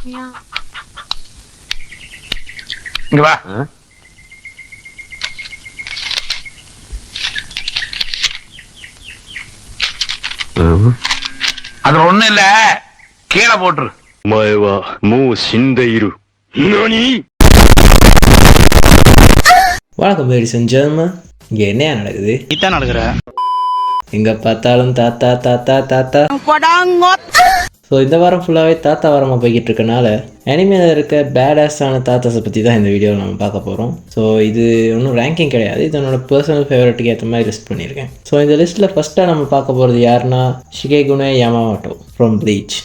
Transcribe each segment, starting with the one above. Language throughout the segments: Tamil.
இங்க வா. அது ஒண்ணு இல்ல, கீழே போட்டுரு. வணக்கம் லேடிஸ் அண்ட் ஜென்டில்மேன். இங்கே என்னையா நடக்குது? இதான் நடக்குற. எங்கே பார்த்தாலும் தாத்தா தாத்தா தாத்தா. ஸோ இந்த வாரம் ஃபுல்லாகவே தாத்தா வாரமாக போய்கிட்டு இருக்கனால அனிமேல இருக்க பேடாஸான தாத்தாஸை பற்றி தான் இந்த வீடியோவில் நம்ம பார்க்க போகிறோம். ஸோ இது ஒன்றும் ரேங்கிங் கிடையாது, இது என்னோட பர்சனல் ஃபேவரட்டுக்கு ஏற்ற மாதிரி லிஸ்ட் பண்ணியிருக்கேன். ஸோ இந்த லிஸ்ட்டில் ஃபஸ்ட்டாக நம்ம பார்க்க போகிறது யாருன்னா Shigekuni Yamamoto from Bleach,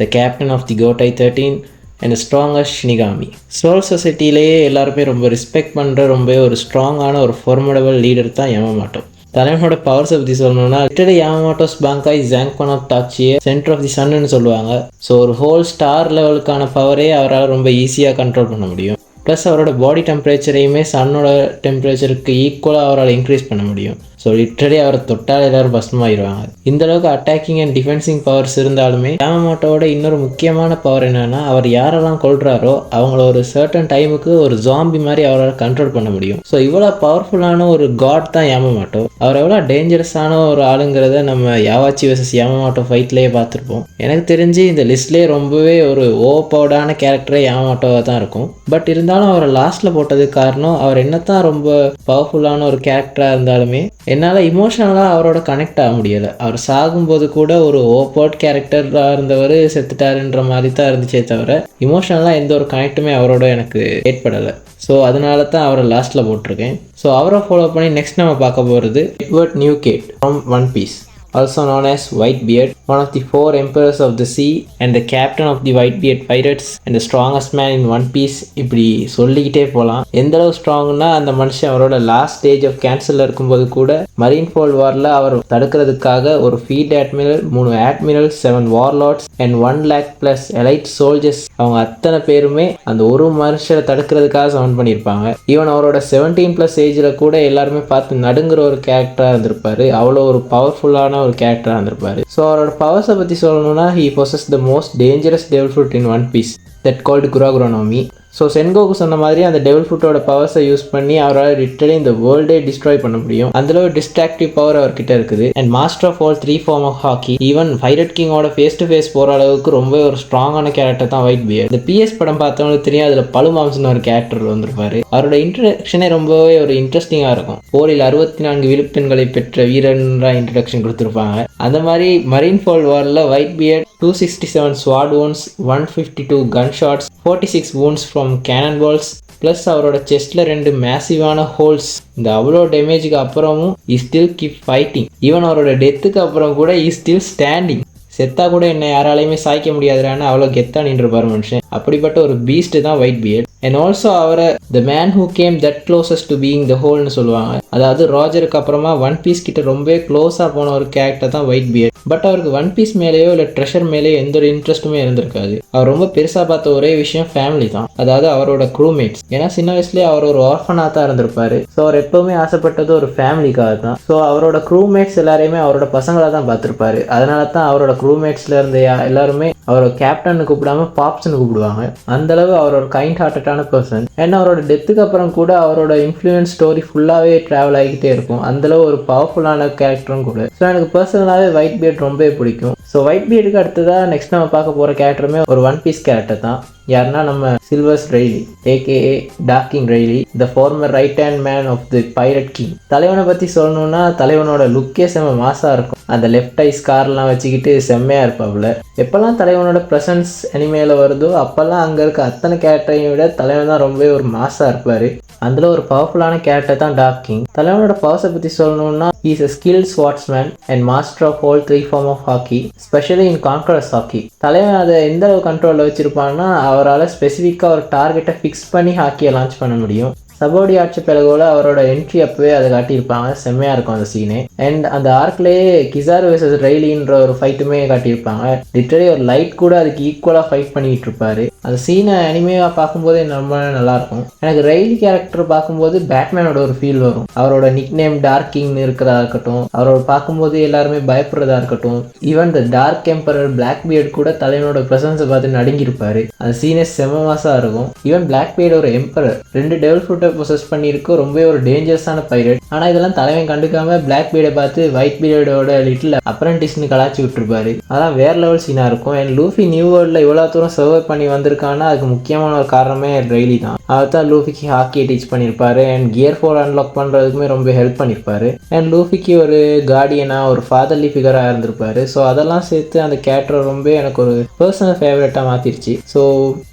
the captain of the Gotei 13 and strongest shinigami. Soul சொசைட்டிலேயே எல்லாருமே ரொம்ப ரெஸ்பெக்ட் பண்ணுற ரொம்ப ஒரு ஸ்ட்ராங்கான ஒரு ஃபார்மடபிள் லீடர் தான் யாமாமோட்டோ. தலைவனோட பவர்ஸை பற்றி சொல்லணும்னா லிட்டரலி யாமாமோட்டோஸ் பாங்காய் ஜாங்க்பன் ஆஃப் டாச்சியை சென்டர் ஆஃப் தி சன்னு சொல்லுவாங்க. ஸோ ஒரு ஹோல் ஸ்டார் லெவலுக்கான பவரே அவரால் ரொம்ப ஈஸியாக கண்ட்ரோல் பண்ண முடியும். ப்ளஸ் அவரோட பாடி டெம்பரேச்சரையுமே சன்னோட டெம்பரேச்சருக்கு ஈக்குவலாக அவரால் இன்க்ரீஸ் பண்ண முடியும். ஸோ லிட்டரலி அவரை தொட்டால் எல்லோரும் பஸ்மாயிருவாங்க. இந்த அளவுக்கு அட்டாக்கிங் அண்ட் டிஃபென்சிங் பவர்ஸ் இருந்தாலுமே யாமாமோட்டோவோட இன்னொரு முக்கியமான பவர் என்னென்னா அவர் யாரெல்லாம் கொள்கிறாரோ அவங்கள ஒரு சர்டன் டைமுக்கு ஒரு ஜாம்பி மாதிரி அவரால் கண்ட்ரோல் பண்ண முடியும். ஸோ இவ்வளோ பவர்ஃபுல்லான ஒரு காட் தான் யாமாமோட்டோ. அவர் எவ்வளோ டேஞ்சரஸான ஒரு ஆளுங்கிறத நம்ம யாவாச்சி வெர்சஸ் யாமாமோட்டோ ஃபைட்லேயே பார்த்துருப்போம். எனக்கு தெரிஞ்சு இந்த லிஸ்ட்லேயே ரொம்பவே ஒரு ஓவர்பவர்டான கேரக்டரே யாமாமோட்டோவாக தான் இருக்கும். பட் இருந்தாலும் அவரை லாஸ்ட்டில் போட்டதுக்கு காரணம் அவர் என்னத்தான் ரொம்ப பவர்ஃபுல்லான ஒரு கேரக்டராக இருந்தாலுமே என்னால் இமோஷனலாக அவரோட கனெக்ட் ஆக முடியலை. அவர் சாகும்போது கூட ஒரு ஓப்போர்ட் கேரக்டராக இருந்தவர் செத்துட்டாருன்ற மாதிரி தான் இருந்துச்சே தவிர இமோஷனலாக எந்த ஒரு கனெக்ட்டுமே அவரோட எனக்கு ஏற்படலை. ஸோ அதனால தான் அவரை லாஸ்ட்டில் போட்டிருக்கேன். ஸோ அவரை ஃபாலோ பண்ணி நெக்ஸ்ட் நம்ம பார்க்க போகிறது Edward Newgate from One Piece, also known as Whitebeard, one of the 4 emperors of the sea and the captain of the Whitebeard pirates and the strongest man in One Piece. இப்படி சொல்லிக்கிட்டே போகலாம். எந்த அளவு ஸ்ட்ராங்னா அந்த மனுஷன் அவரோட லாஸ்ட் ஸ்டேஜ் ஆஃப் கேன்சலில் இருக்கும்போது கூட மரீன் ஃபோல்ட் வாரில் அவர் தடுக்கிறதுக்காக ஒரு fleet admiral, 3 admirals, 7 warlords and 1 lakh plus elite soldiers, அவங்க அத்தனை பேருமே அந்த ஒரு மனுஷரை தடுக்கிறதுக்காக சவுண்ட் பண்ணியிருப்பாங்க. ஈவன் அவரோட 17+ ஏஜில் கூட எல்லாருமே பார்த்து நடுங்கிற ஒரு கேரக்டராக இருந்திருப்பாரு. அவ்வளோ ஒரு பவர்ஃபுல்லான ஒரு கேரக்டராக இருந்திருப்பாரு. ஸோ அவரோட பவர்ஸை பற்றி சொல்லணும்னா he possessed the most dangerous devil fruit in One Piece that called Guraguronomi. So Sengoku சொன்ன மாதிரி அந்த டெவில் ஃபுட்டோட பவர்ஸை யூஸ் பண்ணி அவரால் லிட்டரலி இந்த வேர்ல்டே டிஸ்ட்ராய் பண்ண முடியும். அந்தளவு டிஸ்ட்ராக்டிவ் பவர் அவர்கிட்ட இருக்குது. And master of all 3 form of Haki, even pirate கிங்கோட ஃபேஸ் டு ஃபேஸ் போகிற அளவுக்கு ரொம்ப ஒரு ஸ்ட்ராங்கான கேரக்டர் தான் ஒயிட் பியர்ட். இந்த பிஎஸ் படம் பார்த்தவங்களுக்கு தெரியும், அதில் பழுமாம்ஸ்னு ஒரு கேரக்டர் வந்திருப்பாரு. அவரோட இன்ட்ரடக்ஷனே ரொம்பவே ஒரு இன்ட்ரெஸ்டிங்காக இருக்கும். போரில் 64 விழுப்பெண்களை பெற்ற வீரன்றாக இன்ட்ரடக்ஷன் கொடுத்துருப்பாங்க. அந்த மாதிரி மரீன் ஃபோல்ட் வாரில் Whitebeard 267 sword wounds, 152 gun shots, 46 wounds from cannon balls, plus அவரோட செஸ்ட்டில் 2 மேசிவான ஹோல்ஸ். இந்த அவ்வளோ டேமேஜுக்கு அப்புறமும் he still keep fighting. Even அவரோட டெத்துக்கு அப்புறம் கூட ஈ ஸ்டில் ஸ்டாண்டிங். செத்தா கூட என்ன யாராலையுமே சாய்க்க முடியாதுறான்னு அவ்வளோ கெத்தா நின்றுப்பார் மனுஷன். அப்படிப்பட்ட ஒரு பீஸ்ட் தான் ஒயிட் பியர்ட். அண்ட் ஆல்சோ அவரை the man who came that closest to being the ஹோல்னு சொல்லுவாங்க. அதாவது ராஜருக்கு அப்புறமா ஒன் பீஸ் கிட்ட ரொம்பவே க்ளோஸாக போன ஒரு கேரக்டர் தான் ஒயிட் பியர்ட். பட் அவருக்கு ஒன் பீஸ் மேலேயோ இல்லை ட்ரெஷர் மேலேயோ எந்த ஒரு இன்ட்ரெஸ்ட்டுமே இருந்திருக்காது. அவர் ரொம்ப பெருசாக பார்த்த ஒரே விஷயம் ஃபேமிலி தான், அதாவது அவரோட க்ரூமேட்ஸ். ஏன்னா சின்ன வயசுலேயே அவர் ஒரு ஆர்ஃபனாக தான் இருந்திருப்பாரு. ஸோ அவர் எப்பவுமே ஆசைப்பட்டது ஒரு ஃபேமிலிக்காக தான். ஸோ அவரோட க்ரூமேட்ஸ் எல்லாரையுமே அவரோட பசங்களாக தான் பார்த்துருப்பாரு. அதனால தான் அவரோட க்ரூமேட்ஸில் இருந்த எல்லாருமே அவரோட கேப்டன்னு கூப்பிடாம பாப்ஸ்ன்னு கூப்பிடுவாங்க. அந்தளவு அவர் ஒரு கைண்ட் ஹார்ட்டடான பர்சன். ஏன்னா அவரோட டெத்துக்கு அப்புறம் கூட அவரோட இன்ஃப்ளூயன்ஸ் ஸ்டோரி ஃபுல்லாகவே ட்ராவல் ஆகிக்கிட்டே இருக்கும். அந்தளவு ஒரு பவர்ஃபுல்லான கேரக்டரும் கூட. ஸோ எனக்கு பர்சனலாகவே ஒயிட் பியர்ட் ரொம்பவே பிடிக்கும். ஸோ ஒயிட் பியர்டுக்கு அடுத்ததாக நெக்ஸ்ட் நம்ம பார்க்க போகிற கேரக்டருமே ஒரு ஒன் பீஸ் கேரக்டர் தான். யாருன்னா நம்ம Silvers Rayleigh, AKA dark king Rayleigh, the former right hand man of the pirate king. தலைவனை பற்றி சொல்லணும்னா தலைவனோட லுக்கே செம்ம மாசாக இருக்கும். அந்த லெஃப்ட் ஐ ஸ்கார்லாம் வச்சுக்கிட்டு செம்மையாக இருப்பாப்புல. எப்போல்லாம் தலைவனோட ப்ரெசன்ஸ் அனிமேல வருதோ அப்போல்லாம் அங்கே இருக்க அத்தனை கேரக்டரையும் விட தலைவன் தான் ரொம்பவே ஒரு மாசாக இருப்பார். அதில் ஒரு பவர்ஃபுல்லான கேரக்டர் தான் டார்க் கிங். தலைவனோட பவர்ஸை பற்றி சொல்லணும்னா he is a skilled swordsman and master of all 3 form of hockey, especially in conqueror's hockey. தலைவன் அதை எந்த அளவு கண்ட்ரோலில் வச்சுருப்பான்னா அவரால் ஸ்பெசிஃபிக்காக ஒரு டார்கெட்டை ஃபிக்ஸ் பண்ணி ஹாக்கியை லான்ச் பண்ண முடியும். சபோடி ஆட்சி பிறகுல அவரோட என்ட்ரி அப்பவே அதை காட்டியிருப்பாங்க, செம்மையாக இருக்கும் அந்த சீனு. அண்ட் அந்த ஆர்க்லேயே கிசார் vs ரெய்லின்ற ஒரு ஃபைட்டுமே காட்டியிருப்பாங்க. லிட்டரலி ஒரு லைட் கூட அதுக்கு ஈக்குவலாக ஃபைட் பண்ணிட்டு இருப்பாரு. அந்த சீனை அனிமேவாக பார்க்கும்போது ரொம்ப நல்லாயிருக்கும். எனக்கு ரெய்லி கேரக்டர் பார்க்கும்போது பேட்மேனோட ஒரு ஃபீல் வரும். அவரோட நிக் நேம் டார்க் கிங்னு இருக்கிறதா இருக்கட்டும், அவரோட பார்க்கும்போது எல்லாருமே பயப்படுறதா இருக்கட்டும், even the dark emperor Blackbeard கூட தலைவனோட பிரசன்ஸை பார்த்து நடுங்கியிருப்பாரு. அந்த சீனே செம மாசா இருக்கும். ஈவன் பிளாக் பியர்ட் ஒரு எம்பரர் 2 டெவல் ஃப்ரூட்டை பொசஸ் பண்ணியிருக்கோம், ரொம்ப ஒரு டேஞ்சரஸான பைரட். ஆனால் இதெல்லாம் தலைவன் கண்டுக்காம பிளாக் பியர்டை பார்த்து ஒயிட் பியர்டோட லிட்டில் அப்ரண்டிஸ்னு கலாச்சி விட்டுருப்பாரு. அதெல்லாம் வேற லெவல் சீனா இருக்கும். அண்ட் லூஃபி நியூ வேர்ல்டில் இவ்வளோ தூரம் சர்வை பண்ணி வந்திருக்கான்னா அதுக்கு முக்கியமான ஒரு காரணமே ரெய்லி தான். அவர் தான் லூஃபிக்கு ஹாக்கியை டீச் பண்ணியிருப்பாரு அண்ட் கியர் 4 அன்லாக் பண்ணுறதுக்குமே ரொம்ப ஹெல்ப் பண்ணியிருப்பாரு. அண்ட் லூஃபிக்கு ஒரு கார்டியனாக ஒரு ஃபாதர்லி ஃபிகராக இருந்திருப்பாரு. ஸோ அதெல்லாம் சேர்த்து அந்த கேரக்டர் ரொம்ப எனக்கு ஒரு பர்சனல் ஃபேவரட்டாக மாற்றிருச்சு. ஸோ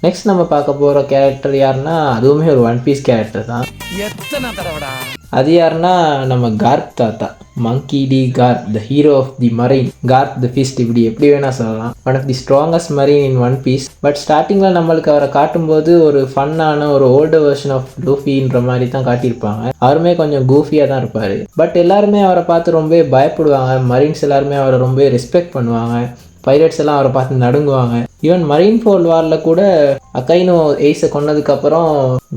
நெக்ஸ்ட் நம்ம பார்க்க போகிற கேரக்டர் யாருன்னா அதுவுமே ஒரு ஒன் பீஸ் கேரக்டர் தான். அது யாருன்னா நம்ம கார்ப் தாத்தா, Monkey D Garp, the hero of the marine, Garp the fist, இப்படி எப்படி வேணா சொல்லலாம். One of the strongest marine in One Piece. But ஸ்டார்டிங்கில் நம்மளுக்கு அவரை காட்டும்போது ஒரு ஃபன்னான ஒரு ஓல்டர் வெர்ஷன் ஆஃப் லூஃபின்ற மாதிரி தான் காட்டியிருப்பாங்க. அவருமே கொஞ்சம் கூஃபியாக தான் இருப்பார். பட் எல்லாருமே அவரை பார்த்து ரொம்ப பயப்படுவாங்க. மரீன்ஸ் எல்லாருமே அவரை ரொம்ப ரெஸ்பெக்ட் பண்ணுவாங்க. பைரட்ஸ் எல்லாம் அவரை பார்த்து நடுங்குவாங்க. ஈவன் மரீன் ஃபோல் வாரில் கூட அக்கைனோ எய்ஸை கொன்னதுக்கப்புறம்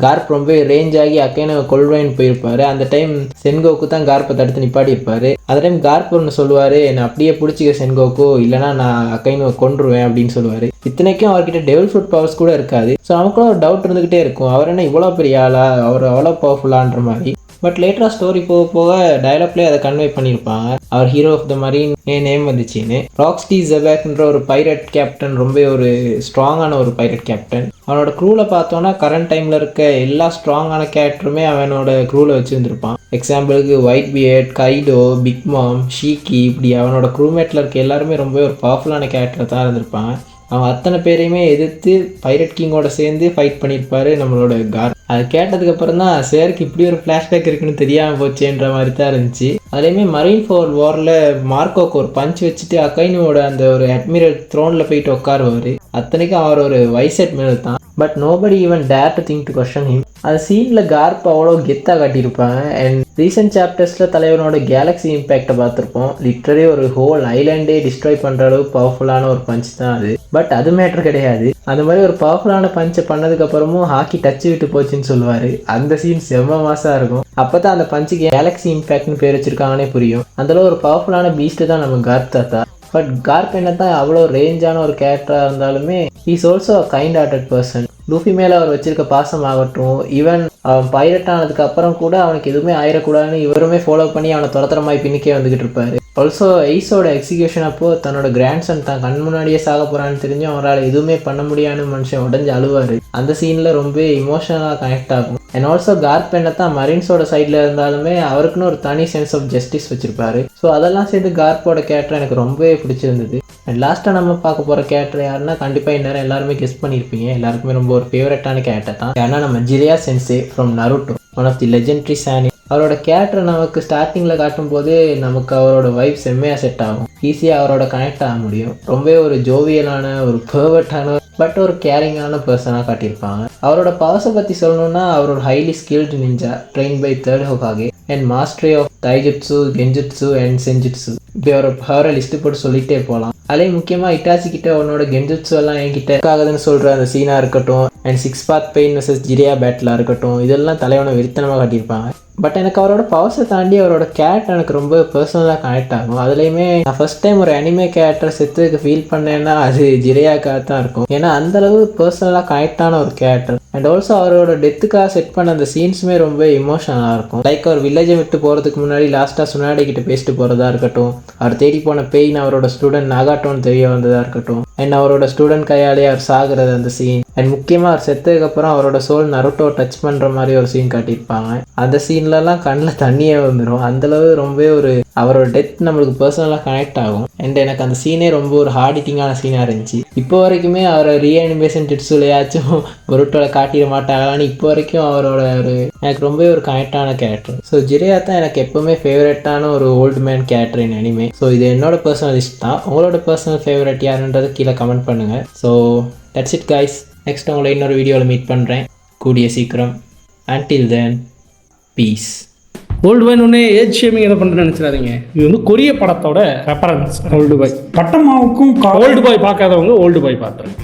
கார்ப் ரொம்ப ரேஞ்ச் ஆகி அக்கைனோ கொல்வேன்னு போயிருப்பாரு. அந்த டைம் சென்கோக்கு தான் கார்ப்பை தடுத்து நிப்பாட்டி இருப்பாரு. அந்த டைம் கார்ப் ஒன்று சொல்லுவார், என்னை அப்படியே பிடிச்சிக்க சென்கோக்கு, இல்லைனா நான் அக்கைனோ கொன்றுவேன் அப்படின்னு சொல்லுவார். இத்தனைக்கும் அவர்கிட்ட டெவல் ஃப்ரூட் பவர்ஸ் கூட இருக்காது. ஸோ நமக்குள்ள ஒரு டவுட் இருந்துகிட்டே இருக்கும், அவர் என்ன இவ்வளோ பெரிய ஆளா, அவர் அவ்வளோ பவர்ஃபுல்லான்ற மாதிரி. பட் லேட்டராக ஸ்டோரி போக போக டயலாக்லேயே அதை கன்வே பண்ணியிருப்பாங்க, அவர் ஹீரோ ஆஃப் த மரீன் ஏன் நேம் வந்துச்சுன்னு. ராக்ஸ்டி ஜெபேக்ன்ற ஒரு பைரட் கேப்டன், ரொம்ப ஒரு ஸ்ட்ராங்கான ஒரு பைரட் கேப்டன். அவனோட க்ரூவில் பார்த்தோன்னா கரண்ட் டைமில் இருக்க எல்லா ஸ்ட்ராங்கான கேரக்டருமே அவனோட க்ரூவில் வச்சுருந்துருப்பான். எக்ஸாம்பிளுக்கு ஒயிட் பியர்ட், கைடோ, பிக் மாம், ஷீக்கி, இப்படி அவனோட க்ரூமேட்டில் இருக்க எல்லாருமே ரொம்ப ஒரு பவர்ஃபுல்லான கேரக்டர் தான் இருந்திருப்பாங்க. அவன் அத்தனை பேரையுமே எதிர்த்து பைரட் கிங்கோட சேர்ந்து ஃபைட் பண்ணியிருப்பாரு நம்மளோட கார். அது கேட்டதுக்கப்புறம் தான் சேருக்கு இப்படி ஒரு ஃப்ளாஷ்பேக் இருக்குன்னு தெரியாமல் போச்சேன்ற மாதிரி தான் இருந்துச்சு. அதுலேயுமே மரீன் ஃபோர் வாரில் மார்க்கோக்கு ஒரு பஞ்ச் வச்சுட்டு அக்கைனோட அந்த ஒரு அட்மிரல் த்ரோனில் போயிட்டு உட்காருவார். அத்தனைக்கும் அவர் ஒரு வைசெட் மேல் தான். But nobody even dare to think to question him. அந்த சீனில் கார்ப் அவ்வளோ கெத்தாக காட்டியிருப்பாங்க. அண்ட் ரீசெண்ட் சாப்டர்ஸில் தலைவனோட கேலக்ஸி இம்பேக்டை பார்த்துருப்போம். லிட்டரலி ஒரு ஹோல் ஐலாண்டே டிஸ்ட்ராய் பண்ணுற அளவுக்கு பவர்ஃபுல்லான ஒரு பஞ்ச் தான் அது. பட் அது மேட்ரு கிடையாது. அந்த மாதிரி ஒரு பவர்ஃபுல்லான பஞ்சை பண்ணதுக்கப்புறமும் ஹாக்கி டச்சு விட்டு போச்சுன்னு சொல்லுவார். அந்த சீன் செம்ம மாசாக இருக்கும். அப்போ தான் அந்த பஞ்சுக்கு கேலக்ஸி இம்பேக்ட்னு பேர் வச்சிருக்காங்கன்னே புரியும். அந்தளவு ஒரு பவர்ஃபுல்லான பீஸ்ட்டு தான் நம்ம கார்ப் தாத்தா. பட் கார்ப் என்ன தான் அவ்வளோ ரேஞ்சான ஒரு கேரக்டராக இருந்தாலுமே is also a kind hearted person. Luffy மேலே அவர் வச்சிருக்க பாசம் ஆகட்டும், ஈவன் அவன் பைரட் ஆனதுக்கு அப்புறம் கூட அவனுக்கு எதுவுமே ஆயிடக்கூடாதுன்னு இவருமே ஃபாலோ பண்ணி அவனை துரத்துறமாய் பின்னிக்கே வந்துகிட்டு இருப்பாரு. ஆல்சோ எய்ஸோட எக்ஸிக்யூஷன் அப்போ தன்னோட கிராண்ட்சன் தான் கண் முன்னாடியே சாக போகிறான்னு தெரிஞ்சு அவரால் எதுவுமே பண்ண முடியாதுன்னு மனுஷன் உடஞ்சி அழுவார். அந்த சீனில் ரொம்ப இமோஷனலாக கனெக்ட் ஆகும். அண்ட் ஆல்சோ கார்ப் என்ன தான் மரீன்ஸோட சைடில் இருந்தாலுமே அவருக்குன்னு ஒரு தனி சென்ஸ் ஆஃப் ஜஸ்டிஸ் வச்சிருப்பாரு. ஸோ அதெல்லாம் சேர்த்து கார்ப்போட கேரக்டர் எனக்கு ரொம்பவே பிடிச்சிருந்தது. அண்ட் லாஸ்ட்டாக நம்ம பார்க்க போகிற கேரக்டர் யாருன்னா கண்டிப்பாக இந்நேரம் எல்லாருமே கெஸ் பண்ணியிருப்பீங்க. எல்லாருக்குமே ரொம்ப ஒரு ஃபேவரட்டான கேரக்டர் தான். ஏன்னா நம்ம Jiraiya sensei from Naruto, one of the legendary Sannin. அவரோட கேரக்டர் நமக்கு ஸ்டார்டிங்கில் காட்டும் போதே நமக்கு அவரோட வைப் செம்மையாக செட் ஆகும். ஈஸியாக அவரோட கனெக்ட் ஆக முடியும். ரொம்ப ஒரு ஜோவியலான ஒரு பெர்வர்ட்டான பட் ஒரு கேரிங்கான பர்சனாக காட்டியிருப்பாங்க. அவரோட பவர்ஸை பற்றி சொல்லணும்னா அவரோட highly skilled ninja, train by 3rd Hokage and mastery of taijutsu, kenjutsu and senjutsu. இப்படி அவரோட பவரை லிஸ்ட்டு போட்டு சொல்லிகிட்டே போகலாம். அதே முக்கியமாக இட்டாச்சி கிட்ட உன்னோட கென்ஜுட்சு எல்லாம் என்கிட்ட ஆகுதுன்னு சொல்கிற அந்த சீனாக இருக்கட்டும், அண்ட் 6 பாத் பெயின் வர்சஸ் ஜிரியா பேட்டிலாக இருக்கட்டும், இதெல்லாம் தலைவனை வெறித்தனமாக காட்டியிருப்பாங்க. பட் எனக்கு அவரோட பவர்ஸை தாண்டி அவரோட கேரக்டர் எனக்கு ரொம்ப பர்சனலாக கனெக்ட் ஆகும். அதுலேயுமே நான் ஃபர்ஸ்ட் டைம் ஒரு அனிமே கேரக்டர் செத்துக்கு ஃபீல் பண்ணேன்னா அது ஜிரியாக்காக தான் இருக்கும். ஏன்னா அந்தளவு பர்சனலாக கனெக்டான ஒரு கேரக்டர். அண்ட் ஆல்சோ அவரோட டெத்துக்காக செட் பண்ண அந்த சீன்ஸுமே ரொம்ப இமோஷனலாக இருக்கும். லைக் அவர் வில்லேஜை விட்டு போகிறதுக்கு முன்னாடி லாஸ்ட்டாக சுனாடி கிட்ட பேசிட்டு போகிறதா இருக்கட்டும், அவர் தேடி போன பெயின் அவரோட ஸ்டூடெண்ட் நாகாட்டோன்னு தெரிய வந்ததாக இருக்கட்டும், அண்ட் அவரோட ஸ்டூடெண்ட் கையாலே அவர் சாகிறது அந்த சீன். அண்ட் முக்கியமாக அவர் செத்ததுக்கப்புறம் அவரோட சோல் நருட்டோ டச் பண்ணுற மாதிரி ஒரு சீன் காட்டியிருப்பாங்க. அந்த சீன்லலாம் கண்ணில் தண்ணியே வந்துடும். அந்தளவு ரொம்ப ஒரு அவரோட டெத் நம்மளுக்கு பர்சனலாக கனெக்ட் ஆகும். அண்ட் எனக்கு அந்த சீனே ரொம்ப ஒரு ஹார்ட் ஹிட்டிங்கான சீனாக இருந்துச்சு. இப்போ வரைக்குமே அவரை ரீஅனிமேஷன் டிட்ஸுலையாச்சும் பொருட்டோட காட்டிட மாட்டாங்களான்னு இப்போ வரைக்கும் அவரோட ஒரு எனக்கு ரொம்ப ஒரு கனெக்டான கேரக்டர். ஸோ ஜிரியா தான் எனக்கு எப்போவுமே ஃபேவரட்டான ஒரு ஓல்டு மேன் கேரக்டர் இன் அனிமே. ஸோ இது என்னோட பர்சனல் லிஸ்ட் தான். உங்களோட பர்சனல் ஃபேவரட் யாருன்றது கீழே கமெண்ட் பண்ணுங்கள். So that's it guys. Next உங்களை இன்னொரு வீடியோவில் மீட் பண்ணுறேன் கூடிய சீக்கிரம். until then peace. Old boy ஒன்னே ஏஜ் ஷேமிங் எதை பண்ணுறேன்னு நினச்சிடாதீங்க. இது வந்து கொரிய படத்தோட ரெஃபரன்ஸ். ஓல்டு பாய் பட்டம்மாவுக்கும் ஓல்டு பாய் பார்க்காதவங்க ஓல்டு பாய் பார்த்துருங்க.